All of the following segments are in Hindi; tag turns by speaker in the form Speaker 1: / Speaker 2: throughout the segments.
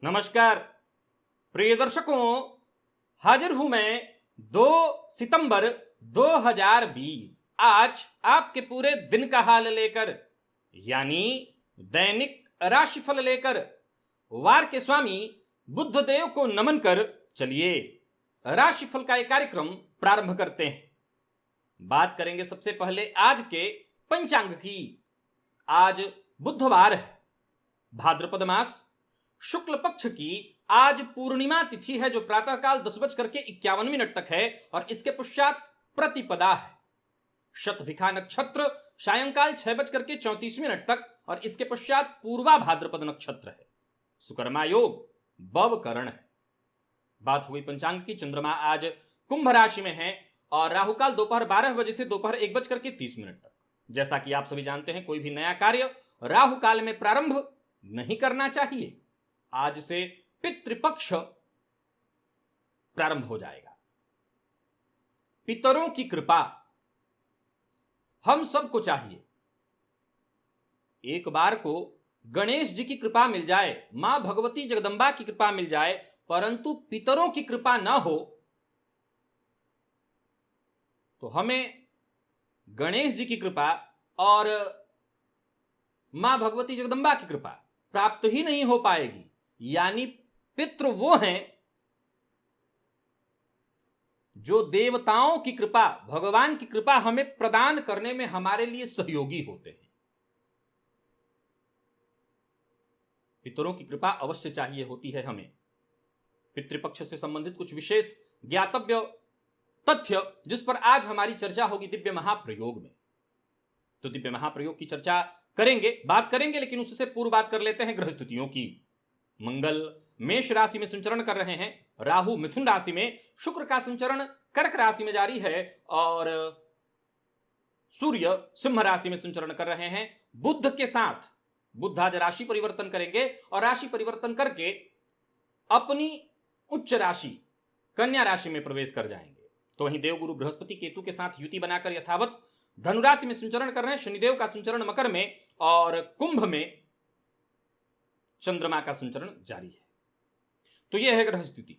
Speaker 1: नमस्कार प्रिय दर्शकों, हाजिर हूं मैं 2 सितंबर 2020 आज आपके पूरे दिन का हाल लेकर, यानी दैनिक राशिफल लेकर। वार के स्वामी बुद्धदेव को नमन कर चलिए राशिफल का एक कार्यक्रम प्रारंभ करते हैं। बात करेंगे सबसे पहले आज के पंचांग की। आज बुधवार है, भाद्रपद मास शुक्ल पक्ष की आज पूर्णिमा तिथि है, जो प्रातःकाल 10:51 तक है और इसके पश्चात प्रतिपदा है। शतभिखा नक्षत्र सायंकाल 6:34 तक और इसके पश्चात पूर्वा भाद्रपद नक्षत्र है। सुकर्मा योग बव करण है। बात हुई पंचांग की। चंद्रमा आज कुंभ राशि में है और राहुकाल दोपहर 12 बजे से दोपहर 1:30 तक। जैसा कि आप सभी जानते हैं, कोई भी नया कार्य राहुकाल में प्रारंभ नहीं करना चाहिए। आज से पितृपक्ष प्रारंभ हो जाएगा। पितरों की कृपा हम सबको चाहिए। एक बार को गणेश जी की कृपा मिल जाए, मां भगवती जगदंबा की कृपा मिल जाए, परंतु पितरों की कृपा ना हो तो हमें गणेश जी की कृपा और मां भगवती जगदंबा की कृपा प्राप्त ही नहीं हो पाएगी। यानी पितृ वो हैं जो देवताओं की कृपा, भगवान की कृपा हमें प्रदान करने में हमारे लिए सहयोगी होते हैं। पितरों की कृपा अवश्य चाहिए होती है हमें। पितृपक्ष से संबंधित कुछ विशेष ज्ञातव्य तथ्य जिस पर आज हमारी चर्चा होगी दिव्य महाप्रयोग में। तो दिव्य महाप्रयोग की चर्चा करेंगे, बात करेंगे, लेकिन उससे पूर्व बात कर लेते हैं ग्रह स्थितियों की। मंगल मेष राशि में संचरण कर रहे हैं, राहु मिथुन राशि में, शुक्र का संचरण कर्क राशि में जारी है और सूर्य सिंह राशि में संचरण कर रहे हैं। बुध के साथ बुध आज राशि परिवर्तन करेंगे और राशि परिवर्तन करके अपनी उच्च राशि कन्या राशि में प्रवेश कर जाएंगे। तो वहीं देवगुरु बृहस्पति केतु के साथ युति बनाकर यथावत धनुराशि में संचरण कर रहे हैं। शनिदेव का संचरण मकर में और कुंभ में चंद्रमा का संचरण जारी है। तो यह है ग्रह स्थिति।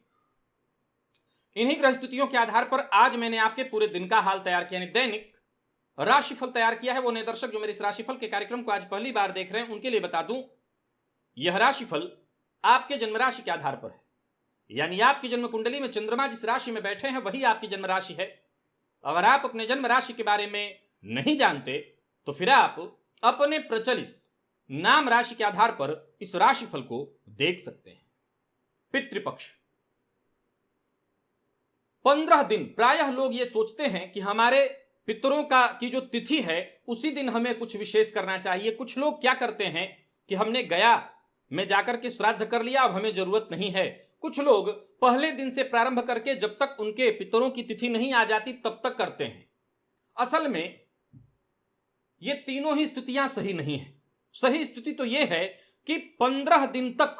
Speaker 1: इन्हीं ग्रह स्थितियों के आधार पर आज मैंने आपके पूरे दिन का हाल तैयार किया, यानी दैनिक राशिफल तैयार किया है। वो नए दर्शक जो मेरे इस राशिफल के कार्यक्रम को आज पहली बार देख रहे हैं, उनके लिए बता दूं, यह राशिफल आपके जन्म राशि के आधार पर है। यानी आपकी जन्म कुंडली में चंद्रमा जिस राशि में बैठे हैं वही आपकी जन्म राशि है। अगर आप अपने जन्म राशि के बारे में नहीं जानते तो फिर आप अपने प्रचलित नाम राशि के आधार पर इस राशिफल को देख सकते हैं। पितृपक्ष 15 दिन, प्रायः लोग ये सोचते हैं कि हमारे पितरों की जो तिथि है उसी दिन हमें कुछ विशेष करना चाहिए। कुछ लोग क्या करते हैं कि हमने गया में जाकर के श्राद्ध कर लिया, अब हमें जरूरत नहीं है। कुछ लोग पहले दिन से प्रारंभ करके जब तक उनके पितरों की तिथि नहीं आ जाती तब तक करते हैं। असल में ये तीनों ही स्थितियां सही नहीं है। सही स्थिति तो यह है कि 15 दिन तक,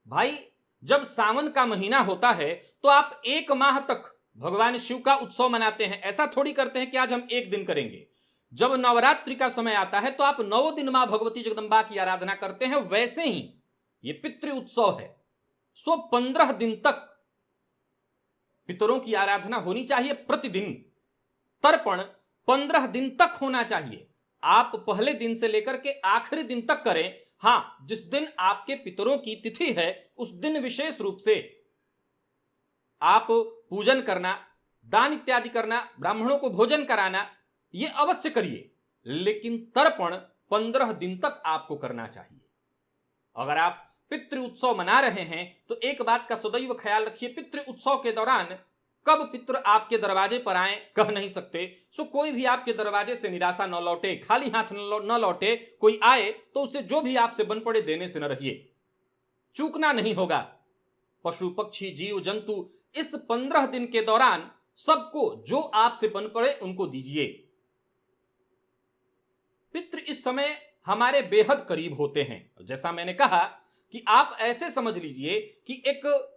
Speaker 1: भाई जब सावन का महीना होता है तो आप 1 माह तक भगवान शिव का उत्सव मनाते हैं। ऐसा थोड़ी करते हैं कि आज हम 1 दिन करेंगे। जब नवरात्रि का समय आता है तो आप 9 दिन मां भगवती जगदंबा की आराधना करते हैं। वैसे ही ये पितृ उत्सव है, सो 15 दिन तक पितरों की आराधना होनी चाहिए। प्रतिदिन तर्पण 15 दिन तक होना चाहिए। आप पहले दिन से लेकर के आखिरी दिन तक करें। हां, जिस दिन आपके पितरों की तिथि है उस दिन विशेष रूप से आप पूजन करना, दान इत्यादि करना, ब्राह्मणों को भोजन कराना, यह अवश्य करिए। लेकिन तर्पण 15 दिन तक आपको करना चाहिए। अगर आप पितृ उत्सव मना रहे हैं तो एक बात का सदैव ख्याल रखिए, पितृ उत्सव के दौरान कब पितृ आपके दरवाजे पर आए कह नहीं सकते। सो कोई भी आपके दरवाजे से निराशा न लौटे, खाली हाथ न लौटे। कोई आए तो उसे जो भी आपसे बन पड़े देने से न रहिए, चूकना नहीं होगा। पशु पक्षी जीव जंतु इस 15 दिन के दौरान सबको जो आपसे बन पड़े उनको दीजिए। पितृ इस समय हमारे बेहद करीब होते हैं। जैसा मैंने कहा कि आप ऐसे समझ लीजिए कि एक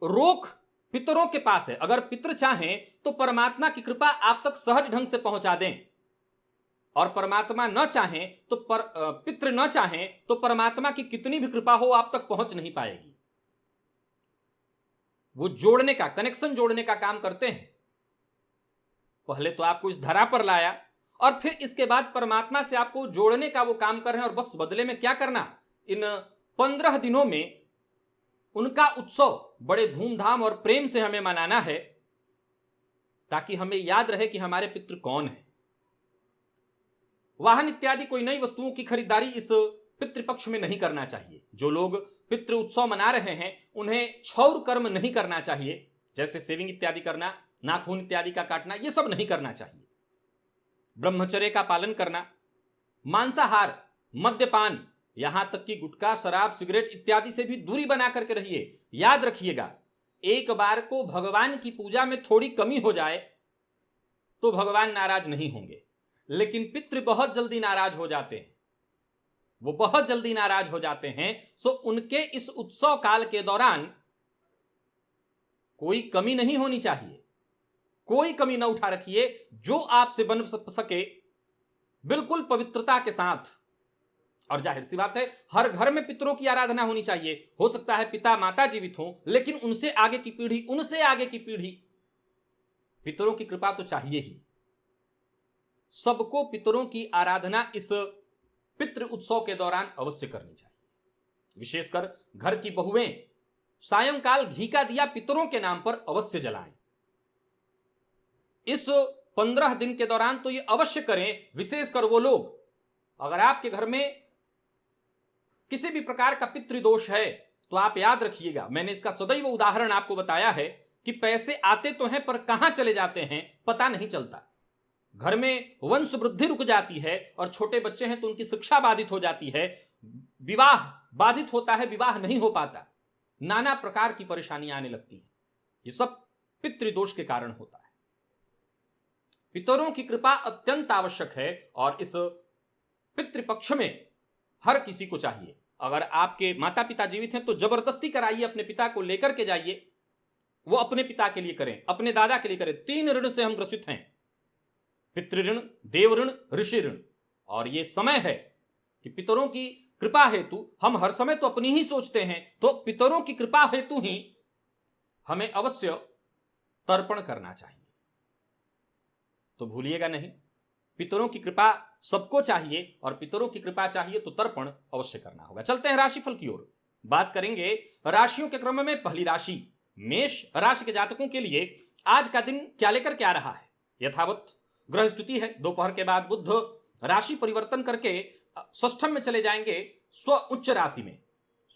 Speaker 1: रोक पितरों के पास है। अगर पितर चाहें तो परमात्मा की कृपा आप तक सहज ढंग से पहुंचा दें। और परमात्मा न चाहें तो पितृ न चाहें तो परमात्मा की कितनी भी कृपा हो आप तक पहुंच नहीं पाएगी। वो जोड़ने का, कनेक्शन जोड़ने का काम करते हैं। पहले तो आपको इस धरा पर लाया और फिर इसके बाद परमात्मा से आपको जोड़ने का वो काम कर रहे हैं, और बस बदले में क्या करना, इन 15 दिनों में उनका उत्सव बड़े धूमधाम और प्रेम से हमें मनाना है, ताकि हमें याद रहे कि हमारे पितृ कौन है। वाहन इत्यादि कोई नई वस्तुओं की खरीदारी इस पितृपक्ष में नहीं करना चाहिए। जो लोग पितृ उत्सव मना रहे हैं उन्हें क्षौर कर्म नहीं करना चाहिए, जैसे सेविंग इत्यादि करना, नाखून इत्यादि का काटना, यह सब नहीं करना चाहिए। ब्रह्मचर्य का पालन करना, मांसाहार, मद्यपान, यहां तक कि गुटखा, शराब, सिगरेट इत्यादि से भी दूरी बना करके रहिए। याद रखिएगा, एक बार को भगवान की पूजा में थोड़ी कमी हो जाए तो भगवान नाराज नहीं होंगे, लेकिन पितृ बहुत जल्दी नाराज हो जाते हैं। वो बहुत जल्दी नाराज हो जाते हैं। सो उनके इस उत्सव काल के दौरान कोई कमी नहीं होनी चाहिए, कोई कमी न उठा रखिए। जो आपसे बन सके बिल्कुल पवित्रता के साथ। और जाहिर सी बात है, हर घर में पितरों की आराधना होनी चाहिए। हो सकता है पिता माता जीवित हों, लेकिन उनसे आगे की पीढ़ी, उनसे आगे की पीढ़ी, पितरों की कृपा तो चाहिए ही। सबको पितरों की आराधना इस पितृ उत्सव के दौरान अवश्य करनी चाहिए। विशेषकर घर की बहुएं सायंकाल घी का दिया पितरों के नाम पर अवश्य जलाएं। इस 15 दिन के दौरान तो ये अवश्य करें। विशेषकर वो लोग, अगर आपके घर में किसी भी प्रकार का पितृदोष है तो आप याद रखिएगा, मैंने इसका सदैव उदाहरण आपको बताया है कि पैसे आते तो हैं पर कहां चले जाते हैं पता नहीं चलता। घर में वंश वृद्धि रुक जाती है और छोटे बच्चे हैं तो उनकी शिक्षा बाधित हो जाती है, विवाह बाधित होता है, विवाह नहीं हो पाता, नाना प्रकार की परेशानियां आने लगती हैं। ये सब पितृदोष के कारण होता है। पितरों की कृपा अत्यंत आवश्यक है और इस पितृपक्ष में हर किसी को चाहिए। अगर आपके माता पिता जीवित हैं तो जबरदस्ती कराइए, अपने पिता को लेकर के जाइए। वो अपने पिता के लिए करें, अपने दादा के लिए करें। 3 ऋण से हम ग्रसित हैं, पितृ ऋण, देव ऋण, ऋषि ऋण। और ये समय है कि पितरों की कृपा हेतु, हम हर समय तो अपनी ही सोचते हैं, तो पितरों की कृपा हेतु ही हमें अवश्य तर्पण करना चाहिए। तो भूलिएगा नहीं, पितरों की कृपा सबको चाहिए और पितरों की कृपा चाहिए तो तर्पण अवश्य करना होगा। चलते हैं राशिफल की ओर। बात करेंगे राशियों के क्रम में पहली राशि मेष राशि के जातकों के लिए आज का दिन क्या लेकर के आ रहा है। यथावत ग्रह स्थिति है। दोपहर के बाद बुध राशि परिवर्तन करके षष्ठम में चले जाएंगे, स्व उच्च राशि में।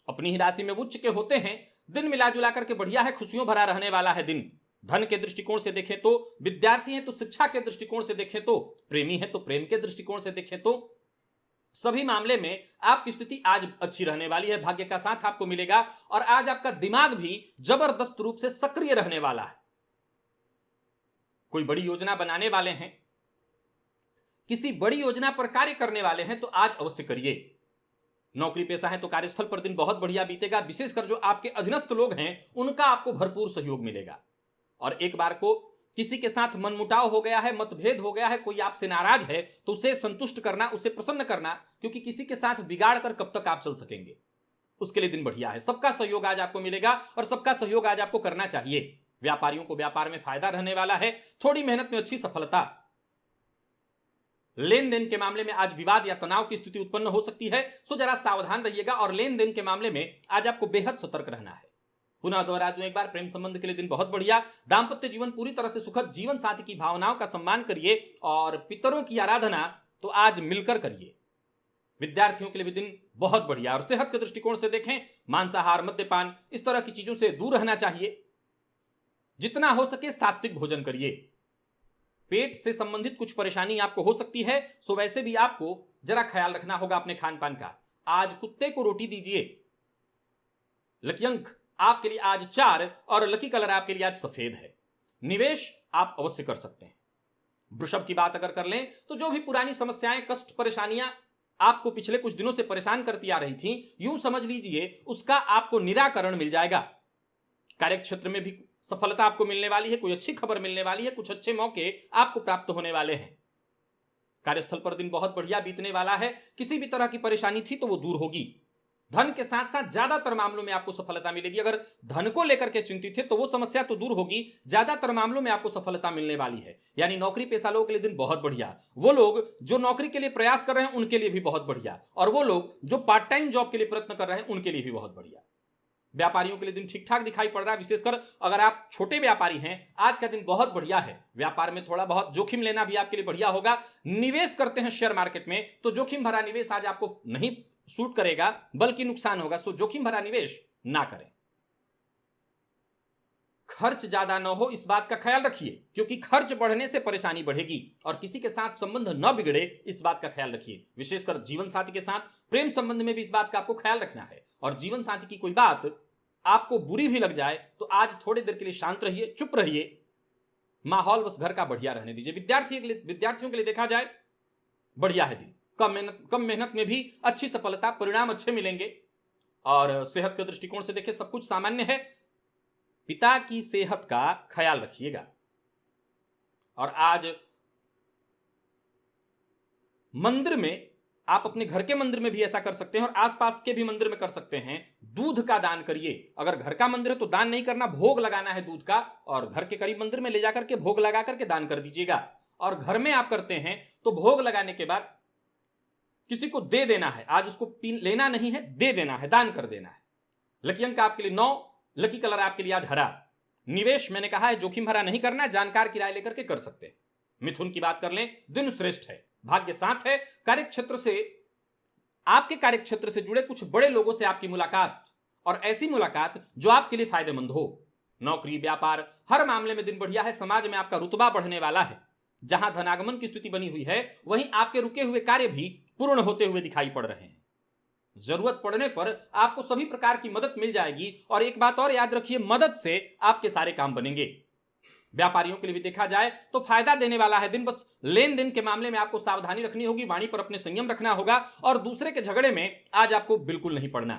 Speaker 1: अपनी ही राशि में उच्च के होते हैं। दिन मिला जुला करके बढ़िया है, खुशियों भरा रहने वाला है दिन। धन के दृष्टिकोण से देखें तो विद्यार्थी हैं तो शिक्षा के दृष्टिकोण से देखें तो, प्रेमी है तो प्रेम के दृष्टिकोण से देखें तो, सभी मामले में आपकी स्थिति आज अच्छी रहने वाली है। भाग्य का साथ आपको मिलेगा और आज आपका दिमाग भी जबरदस्त रूप से सक्रिय रहने वाला है। कोई बड़ी योजना बनाने वाले हैं, किसी बड़ी योजना पर कार्य करने वाले हैं तो आज अवश्य करिए। नौकरी पेशा है तो कार्यस्थल पर दिन बहुत बढ़िया बीतेगा। विशेषकर जो आपके अधीनस्थ लोग हैं उनका आपको भरपूर सहयोग मिलेगा। और एक बार को किसी के साथ मनमुटाव हो गया है, मतभेद हो गया है, कोई आपसे नाराज है तो उसे संतुष्ट करना, उसे प्रसन्न करना, क्योंकि किसी के साथ बिगाड़ कर कब तक आप चल सकेंगे, उसके लिए दिन बढ़िया है। सबका सहयोग आज आपको मिलेगा और सबका सहयोग आज आपको करना चाहिए। व्यापारियों को व्यापार में फायदा रहने वाला है, थोड़ी मेहनत में अच्छी सफलता। लेन देन के मामले में आज विवाद या तनाव की स्थिति उत्पन्न हो सकती है, सो जरा सावधान रहिएगा और लेन देन के मामले में आज आपको बेहद सतर्क रहना है। पुनः दोहरा दूं एक बार, प्रेम संबंध के लिए दिन बहुत बढ़िया। दांपत्य जीवन पूरी तरह से सुखद। जीवन साथी की भावनाओं का सम्मान करिए और पितरों की आराधना तो आज मिलकर करिए। विद्यार्थियों के लिए भी दिन बहुत बढ़िया। और सेहत के दृष्टिकोण से देखें, मांसाहार, मद्यपान, इस तरह की चीजों से दूर रहना चाहिए। जितना हो सके सात्विक भोजन करिए। पेट से संबंधित कुछ परेशानी आपको हो सकती है, सो वैसे भी आपको जरा ख्याल रखना होगा अपने खान पान का। आज कुत्ते को रोटी दीजिए। लकी अंक आपके लिए आज 4 और लकी कलर आपके लिए आज सफेद है। निवेश आप अवश्य कर सकते हैं। वृषभ की बात अगर कर लें तो जो भी पुरानी समस्याएं, कष्ट, परेशानियां आपको पिछले कुछ दिनों से परेशान करती आ रही थी, यूं समझ लीजिए उसका आपको निराकरण मिल जाएगा। कार्यक्षेत्र में भी सफलता आपको मिलने वाली है, कोई अच्छी खबर मिलने वाली है, कुछ अच्छे मौके आपको प्राप्त होने वाले हैं। कार्यस्थल पर दिन बहुत बढ़िया बीतने वाला है। किसी भी तरह की परेशानी थी तो वो दूर होगी। धन के साथ साथ ज्यादातर मामलों में आपको सफलता मिलेगी। अगर धन को लेकर के चिंतित थे तो वो समस्या तो दूर होगी, ज्यादातर मामलों में आपको सफलता मिलने वाली है। यानी नौकरी पेशा लोगों के लिए दिन बहुत बढ़िया। वो लोग जो नौकरी के लिए प्रयास कर रहे हैं उनके लिए भी बहुत बढ़िया, और वो लोग जो पार्ट टाइम जॉब के लिए प्रयत्न कर रहे हैं उनके लिए भी बहुत बढ़िया। व्यापारियों के लिए दिन ठीक ठाक दिखाई पड़ रहा है। विशेषकर अगर आप छोटे व्यापारी हैं, आज का दिन बहुत बढ़िया है। व्यापार में थोड़ा बहुत जोखिम लेना भी आपके लिए बढ़िया होगा। निवेश करते हैं शेयर मार्केट में तो जोखिम भरा निवेश आज आपको नहीं सूट करेगा, बल्कि नुकसान होगा। सो जोखिम भरा निवेश ना करें। खर्च ज्यादा ना हो इस बात का ख्याल रखिए, क्योंकि खर्च बढ़ने से परेशानी बढ़ेगी। और किसी के साथ संबंध न बिगड़े इस बात का ख्याल रखिए। विशेषकर जीवन साथी के साथ प्रेम संबंध में भी इस बात का आपको ख्याल रखना है। और जीवन साथी की कोई बात आपको बुरी भी लग जाए तो आज थोड़ी देर के लिए शांत रहिए, चुप रहिए। माहौल बस घर का बढ़िया रहने दीजिए। विद्यार्थियों के लिए देखा जाए बढ़िया है दिन। कम मेहनत में भी अच्छी सफलता, परिणाम अच्छे मिलेंगे। और सेहत के दृष्टिकोण से देखें सब कुछ सामान्य है। पिता की सेहत का ख्याल रखिएगा। और आज मंदिर में, आप अपने घर के मंदिर में भी ऐसा कर सकते हैं और आसपास के भी मंदिर में कर सकते हैं। दूध का दान करिए। अगर घर का मंदिर है तो दान नहीं करना, भोग लगाना है दूध का, और घर के करीब मंदिर में ले जाकर के भोग लगा करके दान कर दीजिएगा। और घर में आप करते हैं तो भोग लगाने के बाद किसी को दे देना है। आज उसको लेना नहीं है, दे देना है, दान कर देना है। लकी अंक आपके लिए 9, लकी कलर आपके लिए आज हरा। निवेश मैंने कहा है जोखिम भरा नहीं करना, जानकार की राय लेकर के कर सकते हैं। मिथुन की बात कर लें, दिन श्रेष्ठ है, भाग्य साथ है। कार्यक्षेत्र से, आपके कार्यक्षेत्र से जुड़े कुछ बड़े लोगों से आपकी मुलाकात, और ऐसी मुलाकात जो आपके लिए फायदेमंद हो। नौकरी, व्यापार, हर मामले में दिन बढ़िया है। समाज में आपका रुतबा बढ़ने वाला है। जहां धनागमन की स्थिति बनी हुई है वहीं आपके रुके हुए कार्य भी पूर्ण होते हुए दिखाई पड़ रहे हैं। जरूरत पड़ने पर आपको सभी प्रकार की मदद मिल जाएगी। और एक बात और याद रखिए, मदद से आपके सारे काम बनेंगे। व्यापारियों के लिए भी देखा जाए तो फायदा देने वाला है दिन। बस लेन देन के मामले में आपको सावधानी रखनी होगी, वाणी पर अपने संयम रखना होगा, और दूसरे के झगड़े में आज आपको बिल्कुल नहीं पड़ना।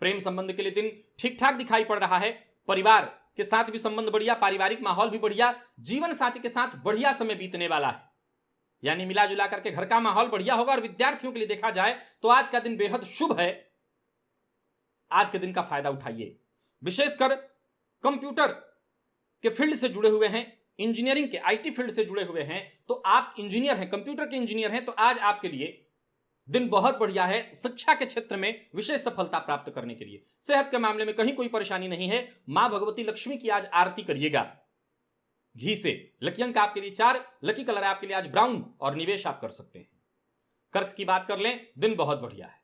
Speaker 1: प्रेम संबंध के लिए दिन ठीक ठाक दिखाई पड़ रहा है। परिवार के साथ भी संबंध बढ़िया, पारिवारिक माहौल भी बढ़िया, जीवन साथी के साथ बढ़िया समय बीतने वाला है। यानी मिला जुला करके घर का माहौल बढ़िया होगा। और विद्यार्थियों के लिए देखा जाए तो आज का दिन बेहद शुभ है। आज के दिन का फायदा उठाइए। विशेषकर कंप्यूटर के फील्ड से जुड़े हुए हैं, इंजीनियरिंग के, आईटी फील्ड से जुड़े हुए हैं, तो आप इंजीनियर हैं, कंप्यूटर के इंजीनियर हैं, तो आज आपके लिए दिन बहुत बढ़िया है शिक्षा के क्षेत्र में विशेष सफलता प्राप्त करने के लिए। सेहत के मामले में कहीं कोई परेशानी नहीं है। मां भगवती लक्ष्मी की आज आरती करिएगा घी से। लकी अंक आपके लिए 4, लकी कलर आपके लिए आज ब्राउन, और निवेश आप कर सकते हैं। कर्क की बात कर लें, दिन बहुत बढ़िया है।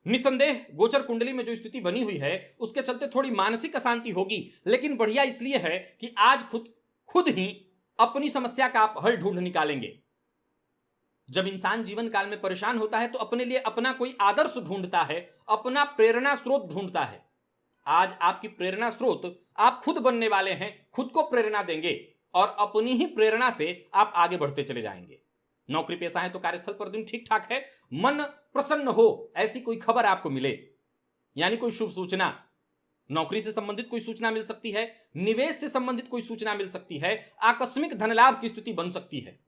Speaker 1: निसंदेह गोचर कुंडली में जो स्थिति बनी हुई है उसके चलते थोड़ी मानसिक अशांति होगी, लेकिन बढ़िया इसलिए है कि आज खुद ही अपनी समस्या का आप हल ढूंढ निकालेंगे। जब इंसान जीवन काल में परेशान होता है तो अपने लिए अपना कोई आदर्श ढूंढता है, अपना प्रेरणा स्रोत ढूंढता है। आज आपकी प्रेरणा स्रोत आप खुद बनने वाले हैं, खुद को प्रेरणा देंगे और अपनी ही प्रेरणा से आप आगे बढ़ते चले जाएंगे। नौकरी पेशा है तो कार्यस्थल पर दिन ठीक ठाक है। मन प्रसन्न हो ऐसी कोई खबर आपको मिले, यानी कोई शुभ सूचना, नौकरी से संबंधित कोई सूचना मिल सकती है, निवेश से संबंधित कोई सूचना मिल सकती है, आकस्मिक धन लाभ की स्थिति बन सकती है।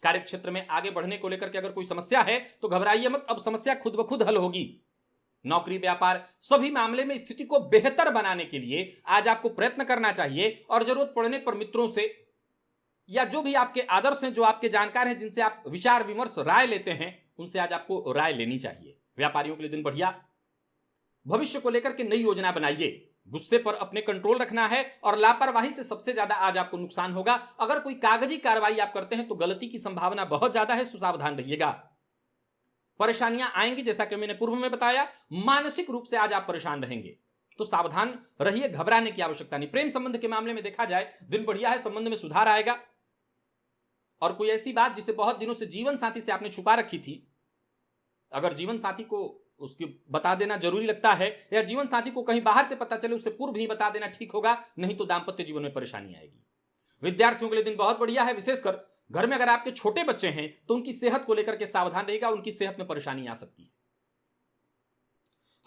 Speaker 1: कार्यक्षेत्र में आगे बढ़ने को लेकर के अगर कोई समस्या है तो घबराइए मत, अब समस्या खुद ब खुद हल होगी। नौकरी, व्यापार, सभी मामले में स्थिति को बेहतर बनाने के लिए आज आपको प्रयत्न करना चाहिए। और जरूरत पड़ने पर मित्रों से या जो भी आपके आदर्श हैं, जो आपके जानकार हैं, जिनसे आप विचार विमर्श राय लेते हैं, उनसे आज आपको राय लेनी चाहिए। व्यापारियों के लिए दिन बढ़िया। भविष्य को लेकर के नई योजना बनाइए। गुस्से पर अपने कंट्रोल रखना है और लापरवाही से सबसे ज्यादा आज आपको नुकसान होगा। अगर कोई कागजी कार्रवाई आप करते हैं तो गलती की संभावना बहुत ज्यादा है, सावधान रहिएगा। परेशानियां आएंगी, जैसा कि मैंने पूर्व में बताया, मानसिक रूप से आज आप परेशान रहेंगे, तो सावधान रहिए, घबराने की आवश्यकता नहीं। प्रेम संबंध के मामले में देखा जाए दिन बढ़िया है, संबंध में सुधार आएगा। और कोई ऐसी बात जिसे बहुत दिनों से जीवन साथी से आपने छुपा रखी थी, अगर जीवन साथी को उसकी बता देना जरूरी लगता है या जीवन साथी को कहीं बाहर से पता चले उससे पूर्व ही बता देना ठीक होगा, नहीं तो दांपत्य जीवन में परेशानी आएगी। विद्यार्थियों के लिए दिन बहुत बढ़िया है। विशेषकर घर में अगर आपके छोटे बच्चे हैं तो उनकी सेहत को लेकर के सावधान रहेगा, उनकी सेहत में परेशानी आ सकती है।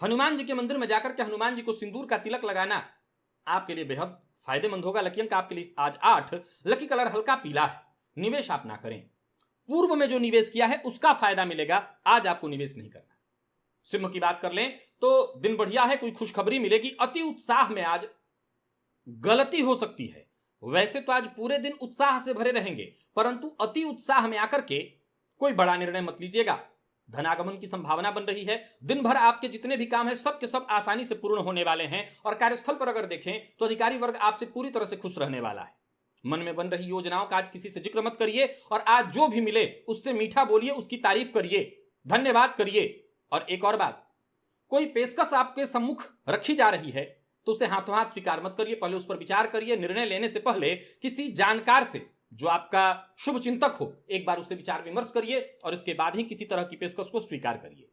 Speaker 1: हनुमान जी के मंदिर में जाकर के हनुमान जी को सिंदूर का तिलक लगाना आपके लिए बेहद फायदेमंद होगा। लकी अंक आपके लिए आज 8, लकी कलर हल्का पीला है, निवेश आप ना करें। पूर्व में जो निवेश किया है उसका फायदा मिलेगा। आज आपको निवेश नहीं करना। सिंह की बात कर लें तो दिन बढ़िया है, कोई खुशखबरी मिलेगी। अति उत्साह में आज गलती हो सकती है। वैसे तो आज पूरे दिन उत्साह से भरे रहेंगे, परंतु अति उत्साह में आकर के कोई बड़ा निर्णय मत लीजिएगा। धनागमन की संभावना बन रही है। दिन भर आपके जितने भी काम हैं सब के सब आसानी से पूर्ण होने वाले हैं। और कार्यस्थल पर अगर देखें तो अधिकारी वर्ग आपसे पूरी तरह से खुश रहने वाला है। मन में बन रही योजनाओं का आज किसी से जिक्र मत करिए, और आज जो भी मिले उससे मीठा बोलिए, उसकी तारीफ करिए, धन्यवाद करिए। और एक और बात, कोई पेशकश आपके सम्मुख रखी जा रही है तो उसे हाथों हाथ स्वीकार मत करिए। पहले उस पर विचार करिए। निर्णय लेने से पहले किसी जानकार से, जो आपका शुभ चिंतक हो, एक बार उससे विचार विमर्श करिए और इसके बाद ही किसी तरह की पेशकश को स्वीकार करिए।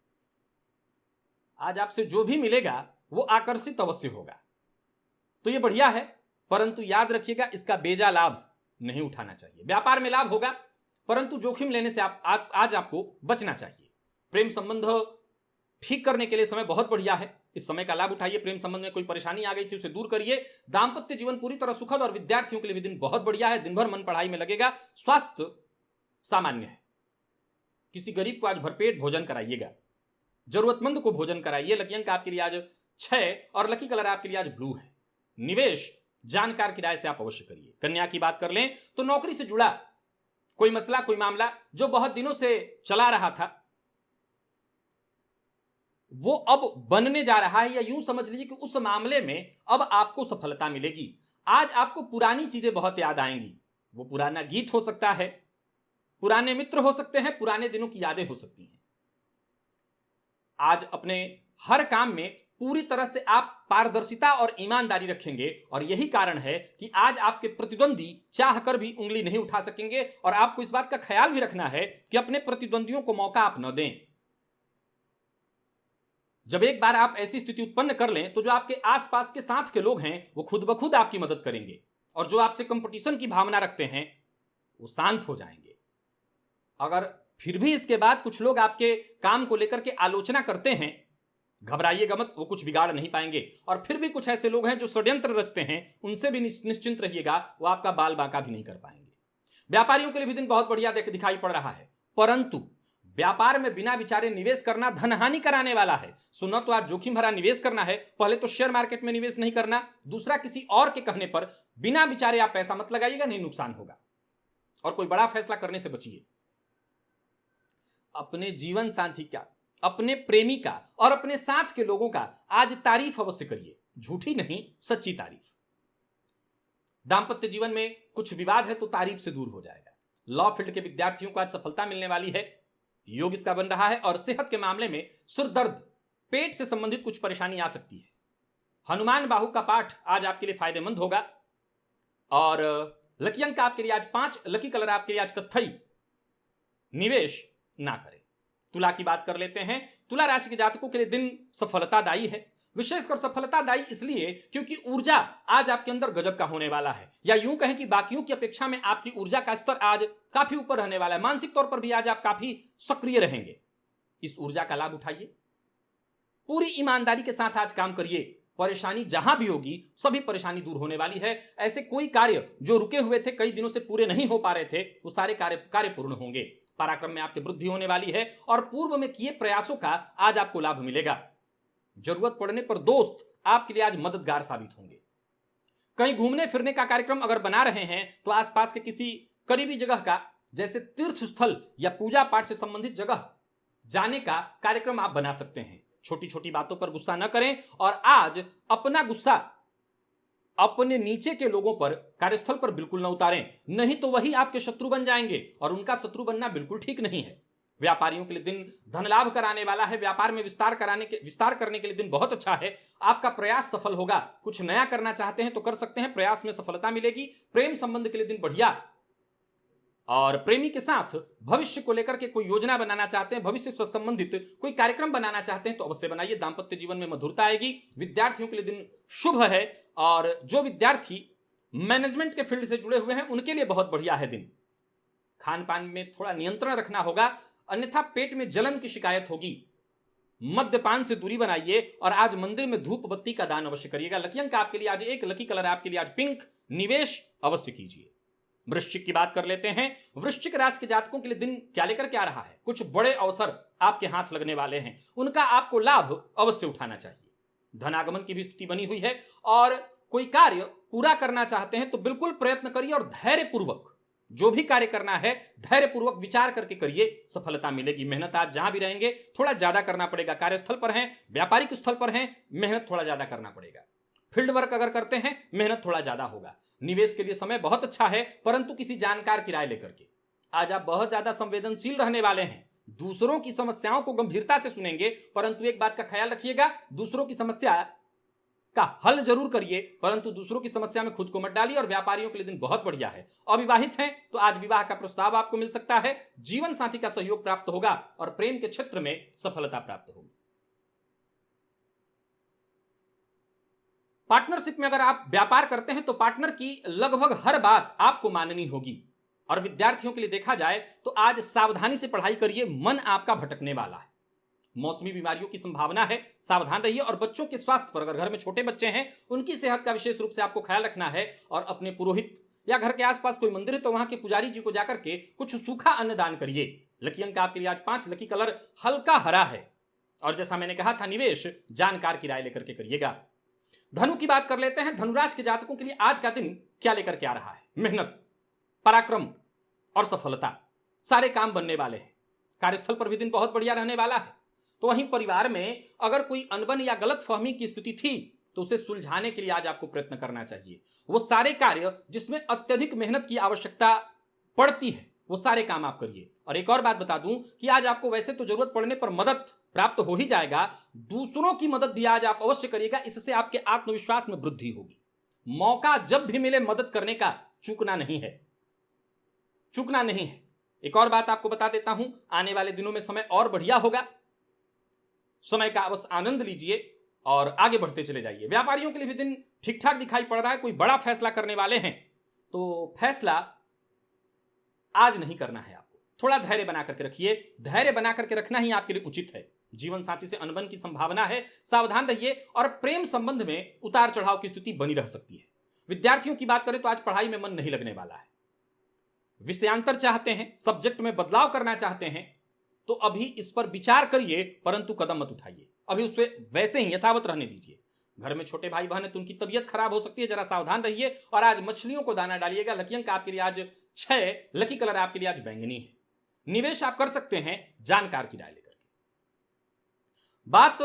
Speaker 1: आज आपसे जो भी मिलेगा वो आकर्षित अवश्य होगा, तो ये बढ़िया है। परंतु याद रखिएगा, इसका बेजा लाभ नहीं उठाना चाहिए। व्यापार में लाभ होगा, परंतु जोखिम लेने से आज आपको बचना चाहिए। प्रेम संबंध ठीक करने के लिए समय बहुत बढ़िया है। इस समय का लाभ उठाइए। प्रेम संबंध में कोई परेशानी आ गई थी उसे दूर करिए। दांपत्य जीवन पूरी तरह सुखद, और विद्यार्थियों के लिए भी दिन बहुत बढ़िया है। दिन भर मन पढ़ाई में लगेगा। स्वास्थ्य सामान्य है। किसी गरीब को आज भरपेट भोजन कराइएगा, जरूरतमंद को भोजन कराइए। लकी अंक आपके लिए आज 6 और लकी कलर आपके लिए आज ब्लू है। निवेश जानकार की राय से आप अवश्य करिए। कन्या की बात कर लें तो नौकरी से जुड़ा कोई मसला, कोई मामला जो बहुत दिनों से चला रहा था, वो अब बनने जा रहा है, या यूं समझ लीजिए कि उस मामले में अब आपको सफलता मिलेगी। आज आपको पुरानी चीजें बहुत याद आएंगी। वो पुराना गीत हो सकता है, पुराने मित्र हो सकते हैं, पुराने दिनों की यादें हो सकती हैं। आज अपने हर काम में पूरी तरह से आप पारदर्शिता और ईमानदारी रखेंगे, और यही कारण है कि आज आपके प्रतिद्वंदी चाह कर भी उंगली नहीं उठा सकेंगे। और आपको इस बात का ख्याल भी रखना है कि अपने प्रतिद्वंदियों को मौका आप न दें। जब एक बार आप ऐसी स्थिति उत्पन्न कर लें तो जो आपके आसपास के साथ के लोग हैं वो खुद ब खुद आपकी मदद करेंगे, और जो आपसे कंपटीशन की भावना रखते हैं वो शांत हो जाएंगे। अगर फिर भी इसके बाद कुछ लोग आपके काम को लेकर के आलोचना करते हैं, घबराइएगा मत, वो कुछ बिगाड़ नहीं पाएंगे। और फिर भी कुछ ऐसे लोग हैं जो षड्यंत्र रचते हैं, उनसे भी निश्चिंत रहिएगा, वो आपका बाल बांका भी नहीं कर पाएंगे। व्यापारियों के लिए भी दिन बहुत बढ़िया दिखाई पड़ रहा है, परंतु व्यापार में बिना विचारे निवेश करना धनहानि कराने वाला है। सुनो तो आज जोखिम भरा निवेश करना है। पहले तो शेयर मार्केट में निवेश नहीं करना, दूसरा किसी और के कहने पर बिना विचारे आप पैसा मत लगाइएगा, नहीं नुकसान होगा। और कोई बड़ा फैसला करने से बचिए। अपने जीवन साथी का, अपने प्रेमी का और अपने साथ के लोगों का आज तारीफ अवश्य करिए, झूठी नहीं, सच्ची तारीफ। दांपत्य जीवन में कुछ विवाद है तो तारीफ से दूर हो जाएगा। लॉ फील्ड के विद्यार्थियों को आज सफलता मिलने वाली है। योग इसका बन रहा है। और सेहत के मामले में सिर दर्द, पेट से संबंधित कुछ परेशानी आ सकती है। हनुमान बाहु का पाठ आज आपके लिए फायदेमंद होगा। और लकी अंक आपके लिए आज 5, लकी कलर आपके लिए आज कत्थई। निवेश ना करें। तुला की बात कर लेते हैं। तुला राशि के जातकों के लिए दिन सफलतादायी है। विशेषकर सफलतादायी इसलिए क्योंकि ऊर्जा आज आपके अंदर गजब का होने वाला है, या यूं कहें कि बाकियों की अपेक्षा में आपकी ऊर्जा का स्तर आज काफी ऊपर रहने वाला है। मानसिक तौर पर भी आज आप काफी सक्रिय रहेंगे। इस ऊर्जा का लाभ उठाइए। पूरी ईमानदारी के साथ आज काम करिए। परेशानी जहां भी होगी सभी परेशानी दूर होने वाली है। ऐसे कोई कार्य जो रुके हुए थे, कई दिनों से पूरे नहीं हो पा रहे थे, वो सारे कार्य पूर्ण होंगे। पराक्रम में आपकी वृद्धि होने वाली है, और पूर्व में किए प्रयासों का आज आपको लाभ मिलेगा। जरूरत पड़ने पर दोस्त आपके लिए आज मददगार साबित होंगे। कहीं घूमने फिरने का कार्यक्रम अगर बना रहे हैं तो आसपास के किसी करीबी जगह का, जैसे तीर्थ स्थल या पूजा पाठ से संबंधित जगह जाने का कार्यक्रम आप बना सकते हैं। छोटी छोटी बातों पर गुस्सा न करें, और आज अपना गुस्सा अपने नीचे के लोगों पर, कार्यस्थल पर बिल्कुल न उतारें, नहीं तो वही आपके शत्रु बन जाएंगे, और उनका शत्रु बनना बिल्कुल ठीक नहीं है। व्यापारियों के लिए दिन धन लाभ कराने वाला है। व्यापार में विस्तार करने के लिए दिन बहुत अच्छा है। आपका प्रयास सफल होगा। कुछ नया करना चाहते हैं तो कर सकते हैं, प्रयास में सफलता मिलेगी। प्रेम संबंध के लिए दिन बढ़िया। और प्रेमी के साथ भविष्य को लेकर के कोई योजना बनाना चाहते हैं, भविष्य से संबंधित कोई कार्यक्रम बनाना चाहते हैं तो अवश्य बनाइए। दांपत्य जीवन में मधुरता आएगी। विद्यार्थियों के लिए दिन शुभ है, और जो विद्यार्थी मैनेजमेंट के फील्ड से जुड़े हुए हैं उनके लिए बहुत बढ़िया है दिन। खान पान में थोड़ा नियंत्रण रखना होगा, अन्यथा पेट में जलन की शिकायत होगी। मद्यपान से दूरी बनाइए, और आज मंदिर में धूप बत्ती का दान अवश्य करिएगा। लकी अंक आपके लिए आज 1, लकी कलर आपके लिए आज पिंक। निवेश अवश्य कीजिए। वृश्चिक की बात कर लेते हैं। वृश्चिक राशि के जातकों के लिए दिन क्या लेकर के आ रहा है? कुछ बड़े अवसर आपके हाथ लगने वाले हैं, उनका आपको लाभ अवश्य उठाना चाहिए। धनागमन की भी स्थिति बनी हुई है और कोई कार्य पूरा करना चाहते हैं तो बिल्कुल प्रयत्न करिए और धैर्यपूर्वक जो भी कार्य करना है धैर्यपूर्वक विचार करके करिए, सफलता मिलेगी। मेहनत आज जहां भी रहेंगे थोड़ा ज्यादा करना पड़ेगा। कार्यस्थल पर हैं, व्यापारिक स्थल पर हैं, मेहनत थोड़ा ज्यादा करना पड़ेगा। फील्ड वर्क अगर करते हैं मेहनत थोड़ा ज्यादा होगा। निवेश के लिए समय बहुत अच्छा है, परंतु किसी जानकार की राय लेकर के। आज आप बहुत ज्यादा संवेदनशील रहने वाले हैं, दूसरों की समस्याओं को गंभीरता से सुनेंगे, परंतु एक बात का ख्याल रखिएगा, दूसरों की समस्या का हल जरूर करिए, परंतु दूसरों की समस्या में खुद को मत डालिए। और व्यापारियों के लिए दिन बहुत बढ़िया है। अविवाहित हैं तो आज विवाह का प्रस्ताव आपको मिल सकता है। जीवन साथी का सहयोग प्राप्त होगा और प्रेम के क्षेत्र में सफलता प्राप्त होगी। पार्टनरशिप में अगर आप व्यापार करते हैं तो पार्टनर की लगभग हर बात आपको माननी होगी। और विद्यार्थियों के लिए देखा जाए तो आज सावधानी से पढ़ाई करिए, मन आपका भटकने वाला है। मौसमी बीमारियों की संभावना है, सावधान रहिए। और बच्चों के स्वास्थ्य पर, अगर घर में छोटे बच्चे हैं उनकी सेहत का विशेष रूप से आपको ख्याल रखना है। और अपने पुरोहित या घर के आसपास कोई मंदिर है तो वहां के पुजारी जी को जाकर के कुछ सूखा अन्न दान करिए। लकी अंक आपके लिए आज 5, लकी कलर हल्का हरा है। और जैसा मैंने कहा था, निवेश जानकार की राय लेकर के करिएगा। धनु की बात कर लेते हैं। धनुराशि के जातकों के लिए आज का दिन क्या लेकर के आ रहा है? मेहनत, पराक्रम और सफलता, सारे काम बनने वाले हैं। कार्यस्थल पर भी दिन बहुत बढ़िया रहने वाला है। तो वहीं परिवार में अगर कोई अनबन या गलतफहमी की स्थिति थी तो उसे सुलझाने के लिए आज आपको प्रयत्न करना चाहिए। वो सारे कार्य जिसमें अत्यधिक मेहनत की आवश्यकता पड़ती है वो सारे काम आप करिए। और एक और बात बता दूं कि आज आपको वैसे तो जरूरत पड़ने पर मदद प्राप्त हो ही जाएगा, दूसरों की मदद भी आज आप अवश्य करिएगा। इससे आपके आत्मविश्वास में वृद्धि होगी। मौका जब भी मिले मदद करने का चूकना नहीं है, चूकना नहीं है। एक और बात आपको बता देता हूं, आने वाले दिनों में समय और बढ़िया होगा। समय का अवश्य आनंद लीजिए और आगे बढ़ते चले जाइए। व्यापारियों के लिए भी दिन ठीक ठाक दिखाई पड़ रहा है। कोई बड़ा फैसला करने वाले हैं तो फैसला आज नहीं करना है, आपको थोड़ा धैर्य बना करके रखिए। धैर्य बना करके रखना ही आपके लिए उचित है। जीवन साथी से अनबन की संभावना है, सावधान रहिए। और प्रेम संबंध में उतार चढ़ाव की स्थिति बनी रह सकती है। विद्यार्थियों की बात करें तो आज पढ़ाई में मन नहीं लगने वाला है। विषयांतर चाहते हैं, सब्जेक्ट में बदलाव करना चाहते हैं तो अभी इस पर विचार करिए, परंतु कदम मत उठाइए। अभी उसे वैसे ही यथावत रहने दीजिए। घर में छोटे भाई बहन है तो उनकी तबीयत खराब हो सकती है, जरा सावधान रहिए। और आज मछलियों को दाना डालिएगा। लकी अंक आपके लिए आज 6, लकी कलर आपके लिए आज बैंगनी है। निवेश आप कर सकते हैं जानकार की राय लेकर के। बात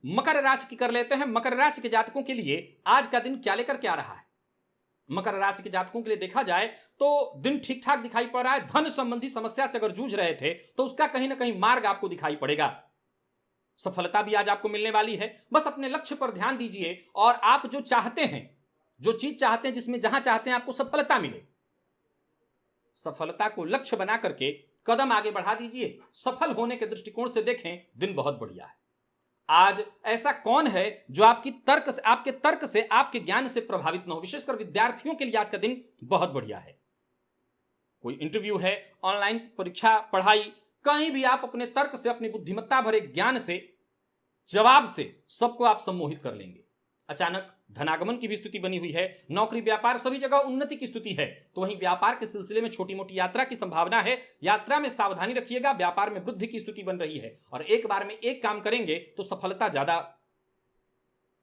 Speaker 1: मकर राशि की कर लेते हैं। मकर राशि के जातकों के लिए आज का दिन क्या लेकर के आ रहा है? मकर राशि के जातकों के लिए देखा जाए तो दिन ठीक ठाक दिखाई पड़ रहा है। धन संबंधी समस्या से अगर जूझ रहे थे तो उसका कहीं ना कहीं मार्ग आपको दिखाई पड़ेगा। सफलता भी आज आपको मिलने वाली है। बस अपने लक्ष्य पर ध्यान दीजिए और आप जो चाहते हैं, जो चीज चाहते हैं, जिसमें जहां चाहते हैं आपको सफलता मिले, सफलता को लक्ष्य बना करके कदम आगे बढ़ा दीजिए। सफल होने के दृष्टिकोण से देखें, दिन बहुत बढ़िया है। आज ऐसा कौन है जो आपके तर्क से, आपके ज्ञान से प्रभावित न हो? विशेषकर विद्यार्थियों के लिए आज का दिन बहुत बढ़िया है। कोई इंटरव्यू है, ऑनलाइन परीक्षा, पढ़ाई, कहीं भी आप अपने तर्क से, अपनी बुद्धिमत्ता भरे ज्ञान से, जवाब से सबको आप सम्मोहित कर लेंगे। अचानक धनागमन की भी स्थिति बनी हुई है। नौकरी, व्यापार, सभी जगह उन्नति की स्थिति है। तो वहीं व्यापार के सिलसिले में छोटी मोटी यात्रा की संभावना है। यात्रा में सावधानी रखिएगा। व्यापार में वृद्धि की स्थिति बन रही है और एक बार में एक काम करेंगे तो सफलता ज्यादा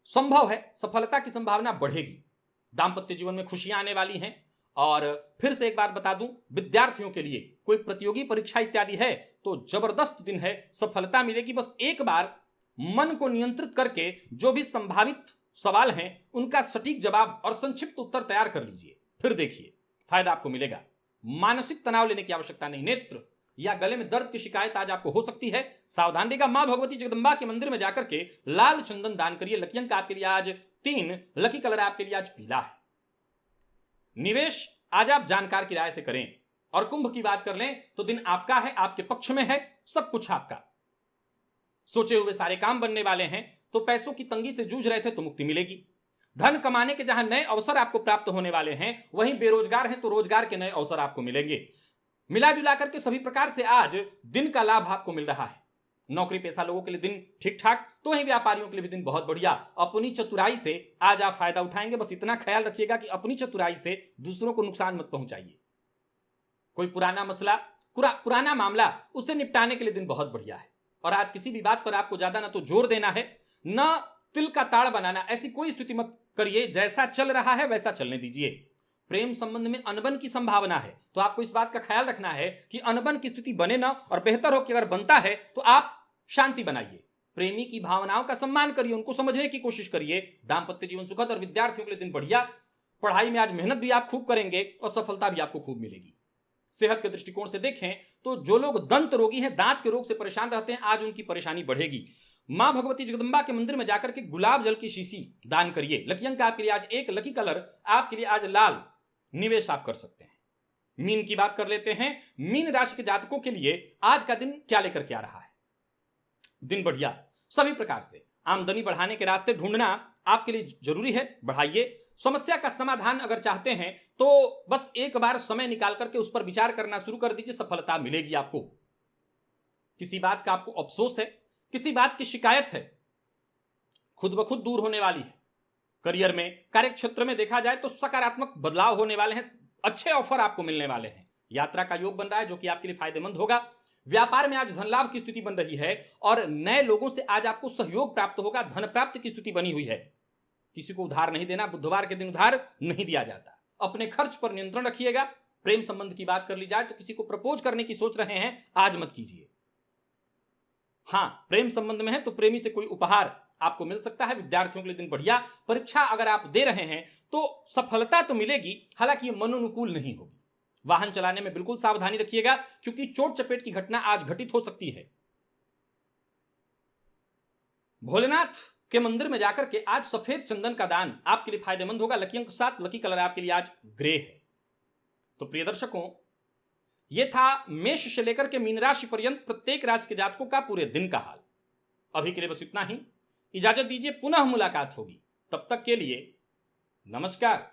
Speaker 1: संभव है, सफलता की संभावना बढ़ेगी। दांपत्य जीवन में खुशियां आने वाली हैं। और फिर से एक बार बता दूं, विद्यार्थियों के लिए कोई प्रतियोगी परीक्षा इत्यादि है तो जबरदस्त दिन है, सफलता मिलेगी। बस एक बार मन को नियंत्रित करके जो भी संभावित सवाल हैं उनका सटीक जवाब और संक्षिप्त उत्तर तैयार कर लीजिए, फिर देखिए फायदा आपको मिलेगा। मानसिक तनाव लेने की आवश्यकता नहीं। नेत्र या गले में दर्द की शिकायत आज आपको हो सकती है, सावधान रहिएगा। मां भगवती जगदंबा के मंदिर में जाकर के लाल चंदन दान करिए। लकी अंक आपके लिए आज 3, लकी कलर आपके लिए आज पीला है। निवेश आज आप जानकार की राय से करें। और कुंभ की बात कर लें तो दिन आपका है, आपके पक्ष में है, सब कुछ आपका। सोचे हुए सारे काम बनने वाले हैं। तो पैसों की तंगी से जूझ रहे थे तो मुक्ति मिलेगी। धन कमाने के जहां नए अवसर आपको प्राप्त होने वाले हैं, वहीं बेरोजगार हैं तो रोजगार के नए अवसर आपको मिलेंगे। मिला जुला करके सभी प्रकार से आज दिन का लाभ आपको मिल रहा है। नौकरी पेशा लोगों के लिए दिन ठीक ठाक, तो वहीं व्यापारियों के लिए भी दिन बहुत बढ़िया। अपनी चतुराई से आज आप फायदा उठाएंगे। बस इतना ख्याल रखिएगा कि अपनी चतुराई से दूसरों को नुकसान मत पहुंचाइए। कोई पुराना मसला, पुराना मामला, उससे निपटाने के लिए दिन बहुत बढ़िया है। और आज किसी भी बात पर आपको ज्यादा ना तो जोर देना है, ना तिल का ताड़ बनाना। ऐसी कोई स्थिति मत करिए, जैसा चल रहा है वैसा चलने दीजिए। प्रेम संबंध में अनबन की संभावना है, तो आपको इस बात का ख्याल रखना है कि अनबन की स्थिति बने ना, और बेहतर हो कि अगर बनता है तो आप शांति बनाइए। प्रेमी की भावनाओं का सम्मान करिए, उनको समझने की कोशिश करिए। दाम्पत्य जीवन सुखद और विद्यार्थियों के लिए दिन बढ़िया। पढ़ाई में आज मेहनत भी आप खूब करेंगे और सफलता भी आपको खूब मिलेगी। सेहत के दृष्टिकोण से देखें तो जो लोग दंत रोगी हैं, दांत के रोग से परेशान रहते हैं, आज उनकी परेशानी बढ़ेगी। मां भगवती जगदंबा के मंदिर में जाकर के गुलाब जल की शीशी दान करिए। लकी अंक आपके लिए आज 1, लकी कलर आपके लिए आज लाल। निवेश आप कर सकते हैं। मीन की बात कर लेते हैं। मीन राशि के जातकों के लिए आज का दिन क्या लेकर के आ रहा है? दिन बढ़िया। सभी प्रकार से आमदनी बढ़ाने के रास्ते ढूंढना आपके लिए जरूरी है, बढ़ाइए। समस्या का समाधान अगर चाहते हैं तो बस एक बार समय निकाल करके उस पर विचार करना शुरू कर दीजिए, सफलता मिलेगी आपको। किसी बात का आपको अफसोस है, किसी बात की शिकायत है, खुद ब खुद दूर होने वाली है। करियर में, कार्य क्षेत्र में देखा जाए तो सकारात्मक बदलाव होने वाले हैं, अच्छे ऑफर आपको मिलने वाले हैं। यात्रा का योग बन रहा है जो कि आपके लिए फायदेमंद होगा। व्यापार में आज धन लाभ की स्थिति बन रही है और नए लोगों से आज आपको सहयोग प्राप्त होगा। धन प्राप्ति की स्थिति बनी हुई है। किसी को उधार नहीं देना, बुधवार के दिन उधार नहीं दिया जाता। अपने खर्च पर नियंत्रण रखिएगा। प्रेम संबंध की बात कर ली जाए तो किसी को प्रपोज करने की सोच रहे हैं, आज मत कीजिए। हां, प्रेम संबंध में है तो प्रेमी से कोई उपहार आपको मिल सकता है। विद्यार्थियों के लिए दिन बढ़िया। परीक्षा अगर आप दे रहे हैं तो सफलता तो मिलेगी, हालांकि ये मनोनुकूल नहीं होगी। वाहन चलाने में बिल्कुल सावधानी रखिएगा क्योंकि चोट चपेट की घटना आज घटित हो सकती है। भोलेनाथ के मंदिर में जाकर के आज सफेद चंदन का दान आपके लिए फायदेमंद होगा। लकी अंक 7, लकी कलर आपके लिए आज ग्रे है। तो प्रिय दर्शकों, यह था मेष से लेकर के मीन राशि पर्यंत प्रत्येक राशि के जातकों का पूरे दिन का हाल। अभी के लिए बस इतना ही। इजाजत दीजिए, पुनः मुलाकात होगी। तब तक के लिए नमस्कार।